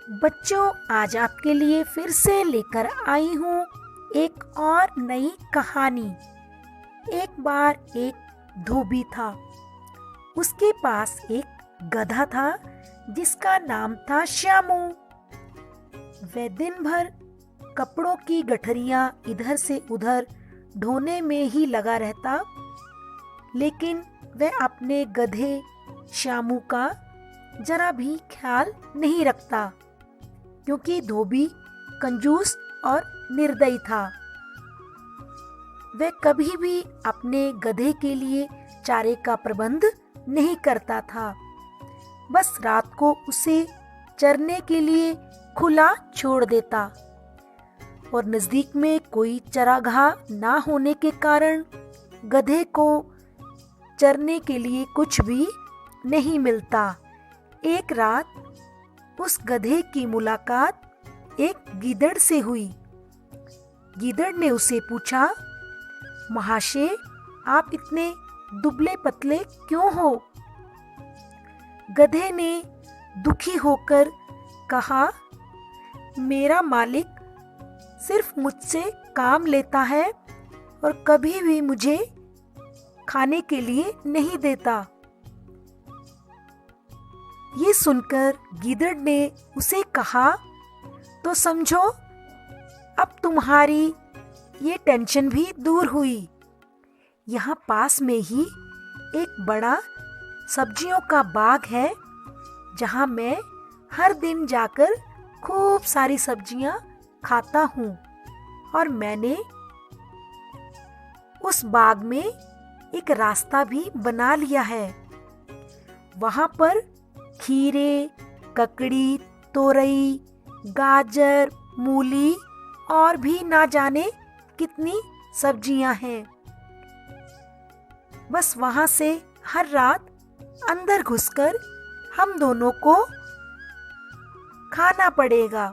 बच्चों, आज आपके लिए फिर से लेकर आई हूँ एक और नई कहानी। एक बार एक धोबी था। उसके पास एक गधा था जिसका नाम था श्यामू। वह दिन भर कपड़ों की गठरियां इधर से उधर ढोने में ही लगा रहता, लेकिन वह अपने गधे श्यामू का जरा भी ख्याल नहीं रखता, क्योंकि धोबी कंजूस और निर्दयी था। वह कभी भी अपने गधे के लिए चारे का प्रबंध नहीं करता था। बस रात को उसे चरने के लिए खुला छोड़ देता, और नजदीक में कोई चरागाह ना होने के कारण गधे को चरने के लिए कुछ भी नहीं मिलता। एक रात उस गधे की मुलाकात एक गीदड़ से हुई। गीदड़ ने उसे पूछा, महाशय, आप इतने दुबले पतले क्यों हो? गधे ने दुखी होकर कहा, मेरा मालिक सिर्फ मुझसे काम लेता है और कभी भी मुझे खाने के लिए नहीं देता। ये सुनकर गीदड़ ने उसे कहा, तो समझो अब तुम्हारी ये टेंशन भी दूर हुई। यहाँ पास में ही एक बड़ा सब्जियों का बाग है, जहाँ मैं हर दिन जाकर खूब सारी सब्जियाँ खाता हूँ। और मैंने उस बाग में एक रास्ता भी बना लिया है। वहाँ पर खीरे, ककड़ी, तोरई, गाजर, मूली और भी ना जाने कितनी सब्जियां हैं। बस वहां से हर रात अंदर घुसकर हम दोनों को खाना पड़ेगा।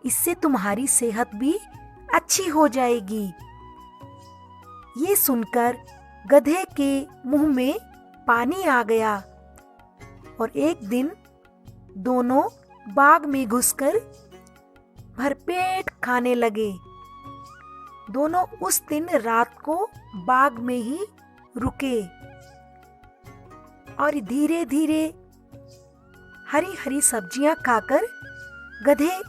इससे तुम्हारी सेहत भी अच्छी हो जाएगी। ये सुनकर गधे के मुंह में पानी आ गया, और एक दिन दोनों बाग में घुसकर भरपेट खाने लगे। दोनों उस दिन रात को बाग में ही रुके, और धीरे धीरे हरी हरी सब्जियां खाकर गधे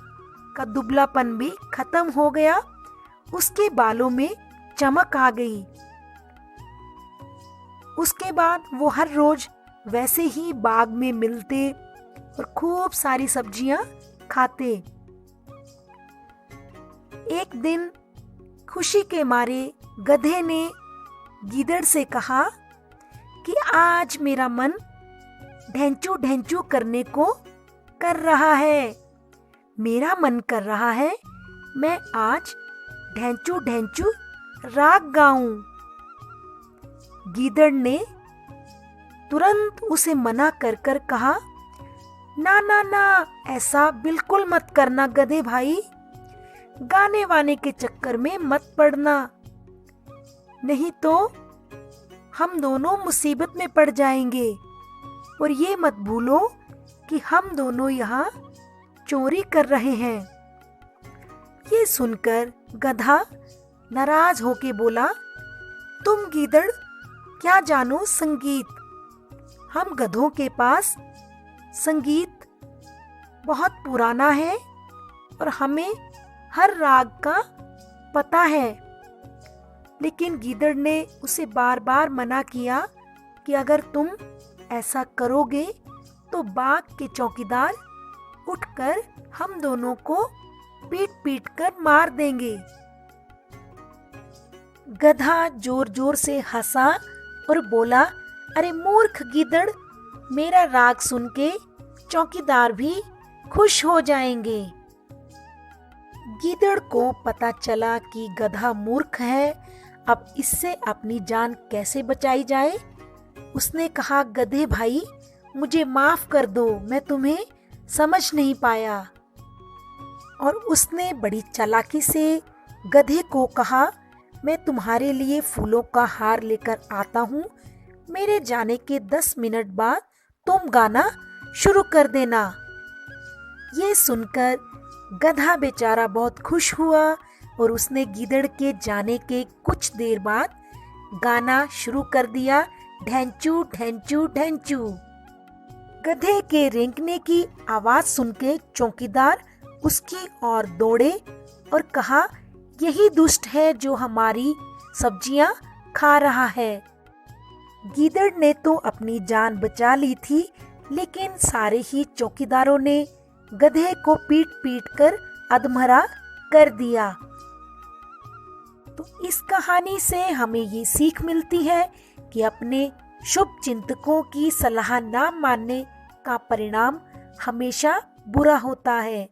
का दुबलापन भी खत्म हो गया। उसके बालों में चमक आ गई। उसके बाद वो हर रोज वैसे ही बाग में मिलते और खूब सारी सब्जियां खाते। एक दिन खुशी के मारे गधे ने गीदड़ से कहा कि आज मेरा मन ढेंचू ढेंचू करने को कर रहा है। मेरा मन कर रहा है मैं आज ढेंचू ढेंचू राग गाऊं। गीदड़ ने तुरंत उसे मना कर कर कहा, ना ना ना, ऐसा बिल्कुल मत करना गधे भाई। गाने वाने के चक्कर में मत पड़ना, नहीं तो हम दोनों मुसीबत में पड़ जाएंगे। और ये मत भूलो कि हम दोनों यहाँ चोरी कर रहे हैं। ये सुनकर गधा नाराज होके बोला, तुम गीदड़ क्या जानो संगीत। हम गधों के पास संगीत बहुत पुराना है और हमें हर राग का पता है। लेकिन गीदड़ ने उसे बार बार मना किया कि अगर तुम ऐसा करोगे तो बाग के चौकीदार उठकर हम दोनों को पीट पीट कर मार देंगे। गधा जोर जोर से हंसा और बोला, अरे मूर्ख गीदड़, मेरा राग सुन के चौकीदार भी खुश हो जाएंगे। गीदड़ को पता चला कि गधा मूर्ख है, अब इससे अपनी जान कैसे बचाई जाए। उसने कहा, गधे भाई, मुझे माफ कर दो, मैं तुम्हें समझ नहीं पाया। और उसने बड़ी चालाकी से गधे को कहा, मैं तुम्हारे लिए फूलों का हार लेकर आता हूँ। मेरे जाने के 10 मिनट बाद तुम गाना शुरू कर देना। ये सुनकर गधा बेचारा बहुत खुश हुआ और उसने गीदड़ के जाने के कुछ देर बाद गाना शुरू कर दिया, ढेंचू ढेंचू ढेंचू। गधे के रेंगने की आवाज सुन के चौकीदार उसकी ओर दौड़े और कहा, यही दुष्ट है जो हमारी सब्जियां खा रहा है। गीदड़ ने तो अपनी जान बचा ली थी, लेकिन सारे ही चौकीदारों ने गधे को पीट पीट कर अधमरा कर दिया। तो इस कहानी से हमें ये सीख मिलती है कि अपने शुभ चिंतकों की सलाह ना मानने का परिणाम हमेशा बुरा होता है।